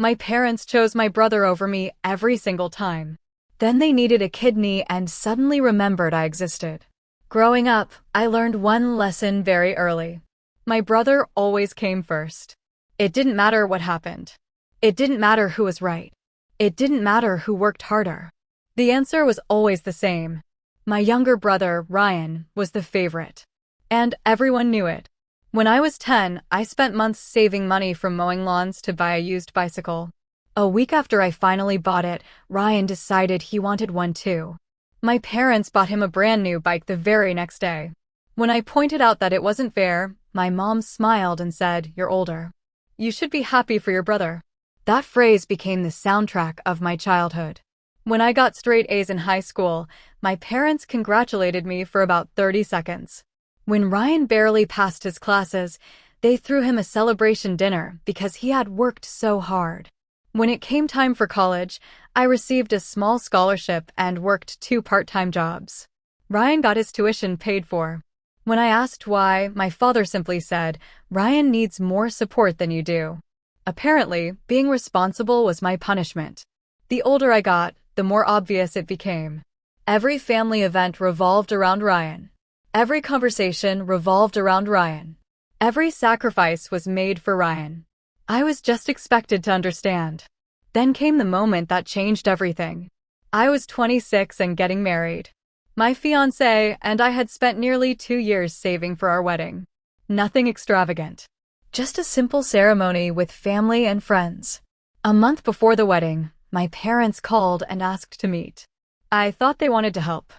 My parents chose my brother over me every single time. Then they needed a kidney and suddenly remembered I existed. Growing up, I learned one lesson very early. My brother always came first. It didn't matter what happened. It didn't matter who was right. It didn't matter who worked harder. The answer was always the same. My younger brother, Ryan, was the favorite. And everyone knew it. When I was 10, I spent months saving money from mowing lawns to buy a used bicycle. A week after I finally bought it, Ryan decided he wanted one too. My parents bought him a brand new bike the very next day. When I pointed out that it wasn't fair, my mom smiled and said, "You're older. You should be happy for your brother." That phrase became the soundtrack of my childhood. When I got straight A's in high school, my parents congratulated me for about 30 seconds. When Ryan barely passed his classes, they threw him a celebration dinner because he had worked so hard. When it came time for college, I received a small scholarship and worked 2 part-time jobs. Ryan got his tuition paid for. When I asked why, my father simply said, "Ryan needs more support than you do." Apparently, being responsible was my punishment. The older I got, the more obvious it became. Every family event revolved around Ryan. Every conversation revolved around Ryan. Every sacrifice was made for Ryan. I was just expected to understand. Then came the moment that changed everything. I was 26 and getting married. My fiancé and I had spent nearly 2 years saving for our wedding. Nothing extravagant. Just a simple ceremony with family and friends. A month before the wedding, my parents called and asked to meet. I thought they wanted to help.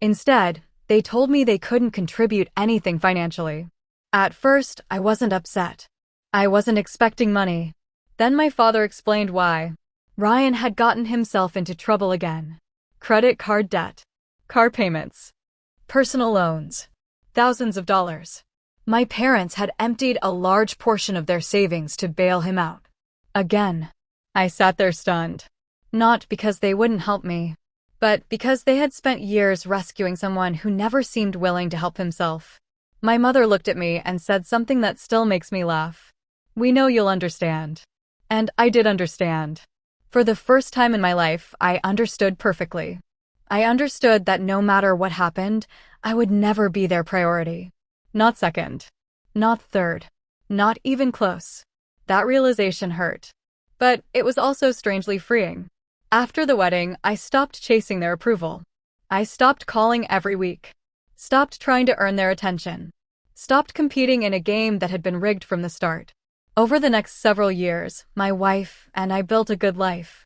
Instead, they told me they couldn't contribute anything financially. At first, I wasn't upset. I wasn't expecting money. Then my father explained why. Ryan had gotten himself into trouble again. Credit card debt, car payments, personal loans, thousands of dollars. My parents had emptied a large portion of their savings to bail him out. Again. I sat there stunned. Not because they wouldn't help me, but because they had spent years rescuing someone who never seemed willing to help himself. My mother looked at me and said something that still makes me laugh. "We know you'll understand." And I did understand. For the first time in my life, I understood perfectly. I understood that no matter what happened, I would never be their priority. Not second. Not third. Not even close. That realization hurt. But it was also strangely freeing. After the wedding, I stopped chasing their approval. I stopped calling every week. Stopped trying to earn their attention. Stopped competing in a game that had been rigged from the start. Over the next several years, my wife and I built a good life.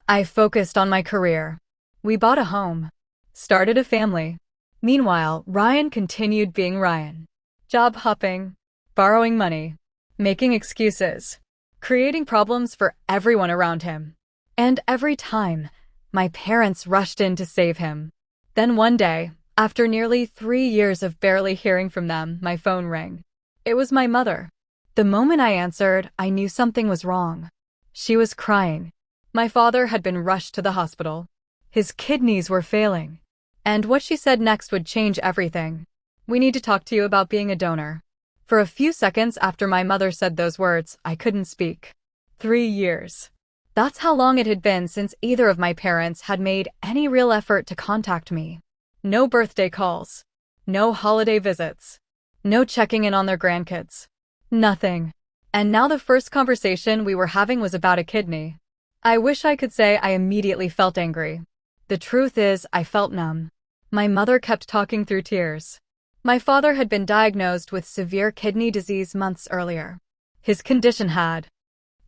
I focused on my career. We bought a home. Started a family. Meanwhile, Ryan continued being Ryan. Job hopping. Borrowing money. Making excuses. Creating problems for everyone around him. And every time, my parents rushed in to save him. Then one day, after nearly 3 years of barely hearing from them, my phone rang. It was my mother. The moment I answered, I knew something was wrong. She was crying. My father had been rushed to the hospital. His kidneys were failing. And what she said next would change everything. "We need to talk to you about being a donor." For a few seconds after my mother said those words, I couldn't speak. 3 years. That's how long it had been since either of my parents had made any real effort to contact me. No birthday calls. No holiday visits. No checking in on their grandkids. Nothing. And now the first conversation we were having was about a kidney. I wish I could say I immediately felt angry. The truth is, I felt numb. My mother kept talking through tears. My father had been diagnosed with severe kidney disease months earlier. His condition had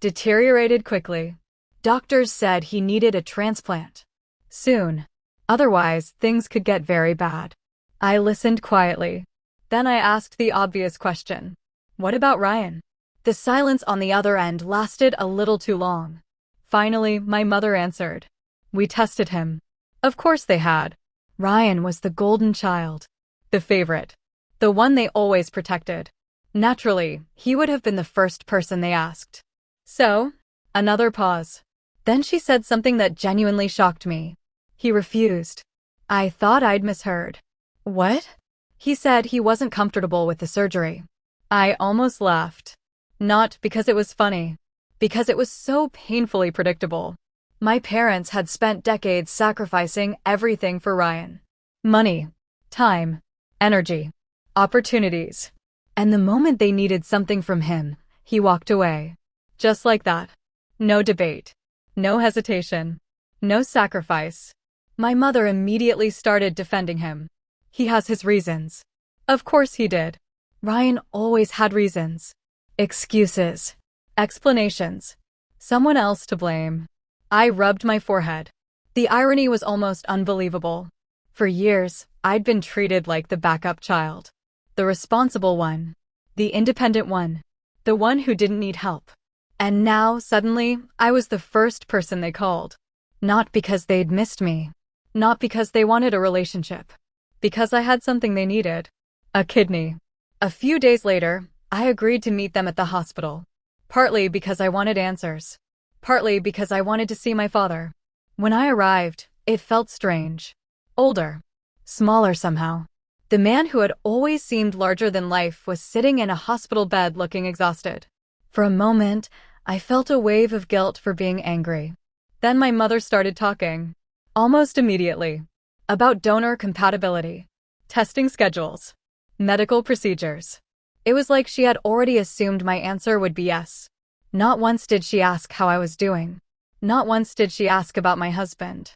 deteriorated quickly. Doctors said he needed a transplant soon. Otherwise, things could get very bad. I listened quietly. Then I asked the obvious question. What about Ryan? The silence on the other end lasted a little too long. Finally, my mother answered. We tested him. Of course they had. Ryan was the golden child. The favorite. The one they always protected. Naturally, he would have been the first person they asked. So, another pause. Then she said something that genuinely shocked me. He refused. I thought I'd misheard. What? He said he wasn't comfortable with the surgery. I almost laughed. Not because it was funny, because it was so painfully predictable. My parents had spent decades sacrificing everything for Ryan. Money, time, energy, opportunities. And the moment they needed something from him, he walked away. Just like that. No debate. No hesitation. No sacrifice. My mother immediately started defending him. He has his reasons. Of course he did. Ryan always had reasons. Excuses. Explanations. Someone else to blame. I rubbed my forehead. The irony was almost unbelievable. For years, I'd been treated like the backup child. The responsible one. The independent one. The one who didn't need help. And now, suddenly, I was the first person they called. Not because they'd missed me. Not because they wanted a relationship. Because I had something they needed. A kidney. A few days later, I agreed to meet them at the hospital. Partly because I wanted answers. Partly because I wanted to see my father. When I arrived, it felt strange. Older. Smaller somehow. The man who had always seemed larger than life was sitting in a hospital bed looking exhausted. For a moment, I felt a wave of guilt for being angry. Then my mother started talking. Almost immediately. About donor compatibility. Testing schedules. Medical procedures. It was like she had already assumed my answer would be yes. Not once did she ask how I was doing. Not once did she ask about my husband.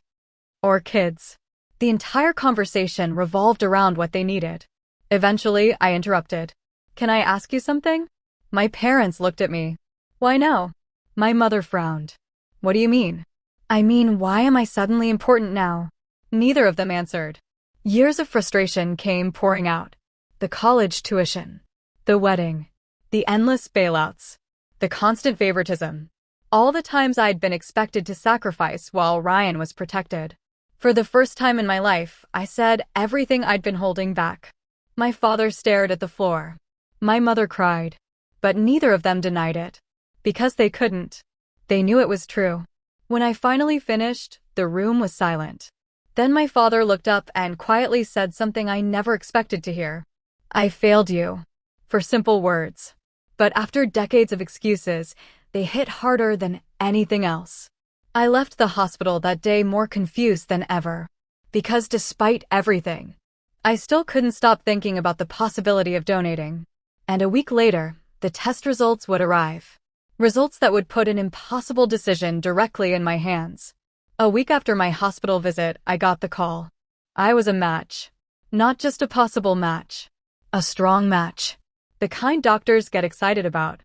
Or kids. The entire conversation revolved around what they needed. Eventually, I interrupted. Can I ask you something? My parents looked at me. Why no? My mother frowned. What do you mean? I mean, why am I suddenly important now? Neither of them answered. Years of frustration came pouring out. The college tuition. The wedding. The endless bailouts. The constant favoritism. All the times I'd been expected to sacrifice while Ryan was protected. For the first time in my life, I said everything I'd been holding back. My father stared at the floor. My mother cried. But neither of them denied it. Because they couldn't. They knew it was true. When I finally finished, the room was silent. Then my father looked up and quietly said something I never expected to hear. I failed you. For simple words. But after decades of excuses, they hit harder than anything else. I left the hospital that day more confused than ever. Because despite everything, I still couldn't stop thinking about the possibility of donating. And a week later, the test results would arrive. Results that would put an impossible decision directly in my hands. A week after my hospital visit, I got the call. I was a match. Not just a possible match. A strong match. The kind doctors get excited about.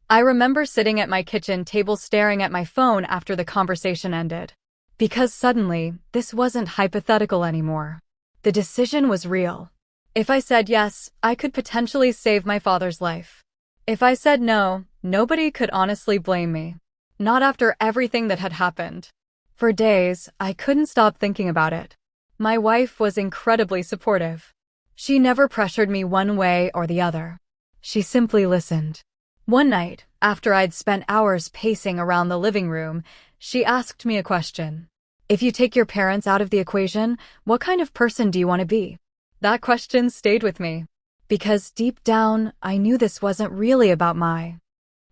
I remember sitting at my kitchen table staring at my phone after the conversation ended. Because suddenly, this wasn't hypothetical anymore. The decision was real. If I said yes, I could potentially save my father's life. If I said no, nobody could honestly blame me. Not after everything that had happened. For days, I couldn't stop thinking about it. My wife was incredibly supportive. She never pressured me one way or the other. She simply listened. One night, after I'd spent hours pacing around the living room, she asked me a question. If you take your parents out of the equation, what kind of person do you want to be? That question stayed with me. Because deep down, I knew this wasn't really about my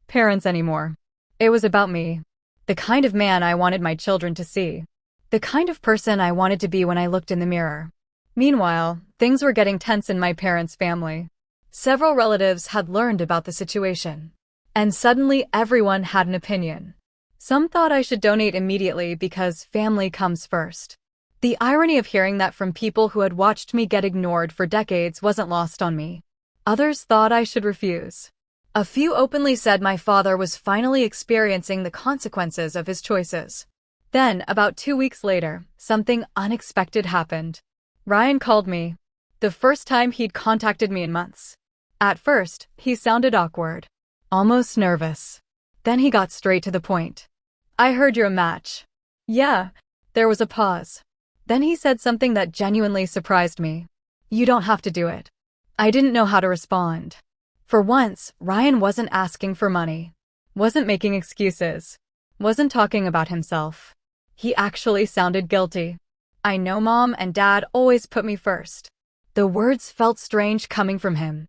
parents anymore. It was about me. The kind of man I wanted my children to see. The kind of person I wanted to be when I looked in the mirror. Meanwhile, things were getting tense in my parents' family. Several relatives had learned about the situation. And suddenly everyone had an opinion. Some thought I should donate immediately because family comes first. The irony of hearing that from people who had watched me get ignored for decades wasn't lost on me. Others thought I should refuse. A few openly said my father was finally experiencing the consequences of his choices. Then, about 2 weeks later, something unexpected happened. Ryan called me. The first time he'd contacted me in months. At first, he sounded awkward. Almost nervous. Then he got straight to the point. I heard you're a match. Yeah. There was a pause. Then he said something that genuinely surprised me. You don't have to do it. I didn't know how to respond. For once, Ryan wasn't asking for money. Wasn't making excuses. Wasn't talking about himself. He actually sounded guilty. I know Mom and Dad always put me first. The words felt strange coming from him.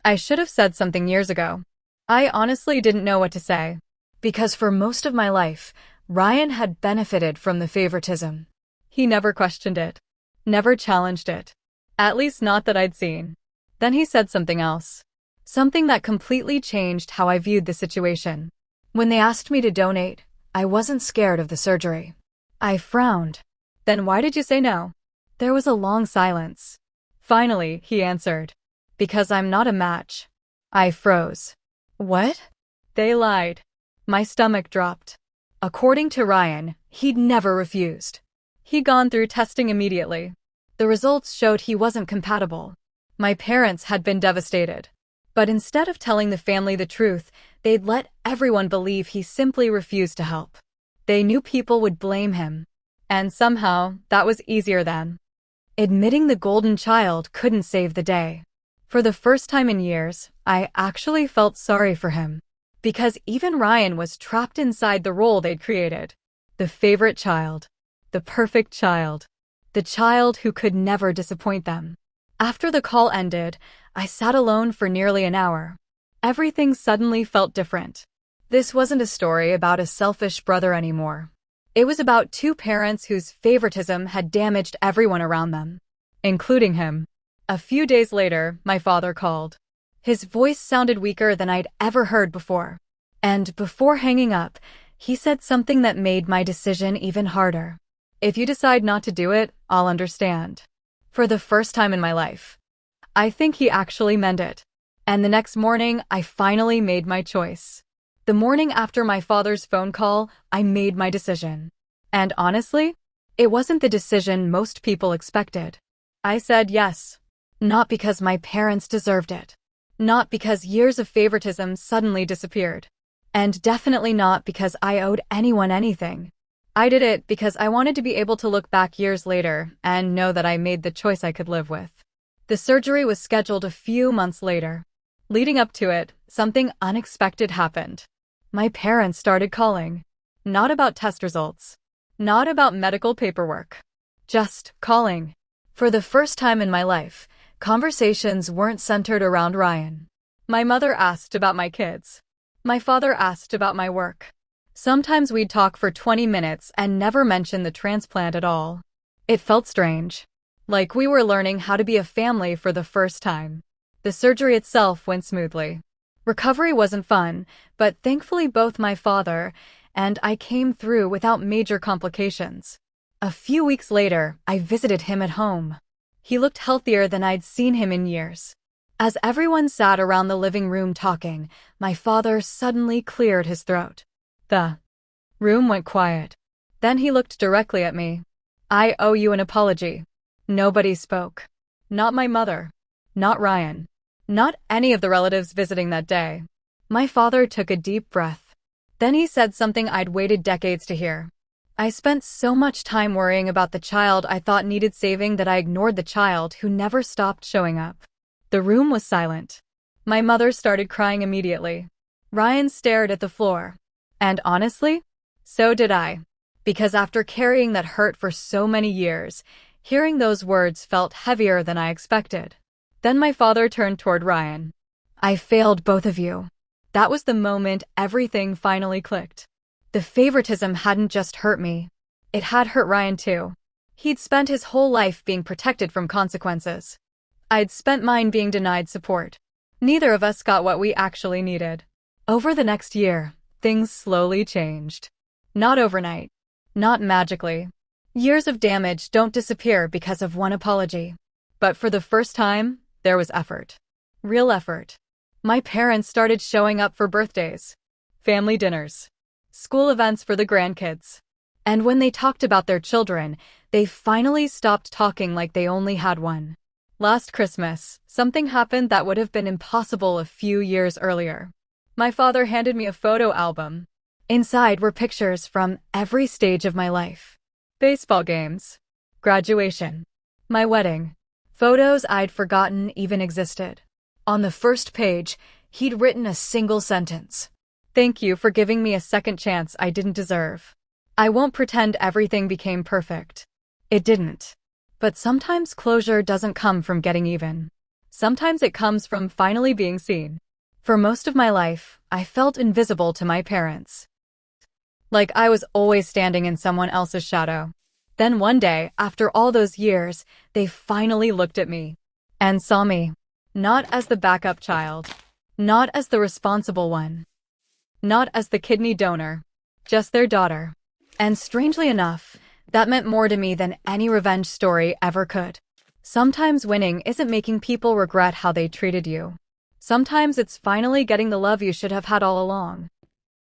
I should have said something years ago. I honestly didn't know what to say. Because for most of my life, Ryan had benefited from the favoritism. He never questioned it, never challenged it. At least not that I'd seen. Then he said something else. Something that completely changed how I viewed the situation. When they asked me to donate, I wasn't scared of the surgery. I frowned. Then why did you say no? There was a long silence. Finally, he answered. Because I'm not a match. I froze. What? They lied. My stomach dropped. According to Ryan, he'd never refused. He'd gone through testing immediately. The results showed he wasn't compatible. My parents had been devastated. But instead of telling the family the truth, they'd let everyone believe he simply refused to help. They knew people would blame him. And somehow, that was easier then. Admitting the golden child couldn't save the day. For the first time in years, I actually felt sorry for him. Because even Ryan was trapped inside the role they'd created. The favorite child. The perfect child. The child who could never disappoint them. After the call ended, I sat alone for nearly an hour. Everything suddenly felt different. This wasn't a story about a selfish brother anymore. It was about two parents whose favoritism had damaged everyone around them, including him. A few days later, my father called. His voice sounded weaker than I'd ever heard before. And before hanging up, he said something that made my decision even harder. If you decide not to do it, I'll understand. For the first time in my life. I think he actually meant it. And the next morning, I finally made my choice. The morning after my father's phone call, I made my decision. And honestly, it wasn't the decision most people expected. I said yes. Not because my parents deserved it. Not because years of favoritism suddenly disappeared. And definitely not because I owed anyone anything. I did it because I wanted to be able to look back years later and know that I made the choice I could live with. The surgery was scheduled a few months later. Leading up to it, something unexpected happened. My parents started calling. Not about test results. Not about medical paperwork. Just calling. For the first time in my life, conversations weren't centered around Ryan. My mother asked about my kids. My father asked about my work. Sometimes we'd talk for 20 minutes and never mention the transplant at all. It felt strange. Like we were learning how to be a family for the first time. The surgery itself went smoothly. Recovery wasn't fun, but thankfully both my father and I came through without major complications. A few weeks later, I visited him at home. He looked healthier than I'd seen him in years. As everyone sat around the living room talking, my father suddenly cleared his throat. The room went quiet. Then he looked directly at me. I owe you an apology. Nobody spoke. Not my mother. Not Ryan. Not any of the relatives visiting that day. My father took a deep breath. Then he said something I'd waited decades to hear. I spent so much time worrying about the child I thought needed saving that I ignored the child who never stopped showing up. The room was silent. My mother started crying immediately. Ryan stared at the floor. And honestly, so did I. Because after carrying that hurt for so many years, hearing those words felt heavier than I expected. Then my father turned toward Ryan. I failed both of you. That was the moment everything finally clicked. The favoritism hadn't just hurt me. It had hurt Ryan too. He'd spent his whole life being protected from consequences. I'd spent mine being denied support. Neither of us got what we actually needed. Over the next year, things slowly changed. Not overnight. Not magically. Years of damage don't disappear because of one apology. But for the first time, there was effort. Real effort. My parents started showing up for birthdays, family dinners, school events for the grandkids. And when they talked about their children, they finally stopped talking like they only had one. Last Christmas, something happened that would have been impossible a few years earlier. My father handed me a photo album. Inside were pictures from every stage of my life. Baseball games, graduation, my wedding, photos I'd forgotten even existed. On the first page, he'd written a single sentence. Thank you for giving me a second chance I didn't deserve. I won't pretend everything became perfect. It didn't. But sometimes closure doesn't come from getting even. Sometimes it comes from finally being seen. For most of my life, I felt invisible to my parents. like I was always standing in someone else's shadow. Then one day, after all those years, they finally looked at me and saw me, not as the backup child, not as the responsible one, not as the kidney donor, just their daughter. And strangely enough, that meant more to me than any revenge story ever could. Sometimes winning isn't making people regret how they treated you. Sometimes it's finally getting the love you should have had all along.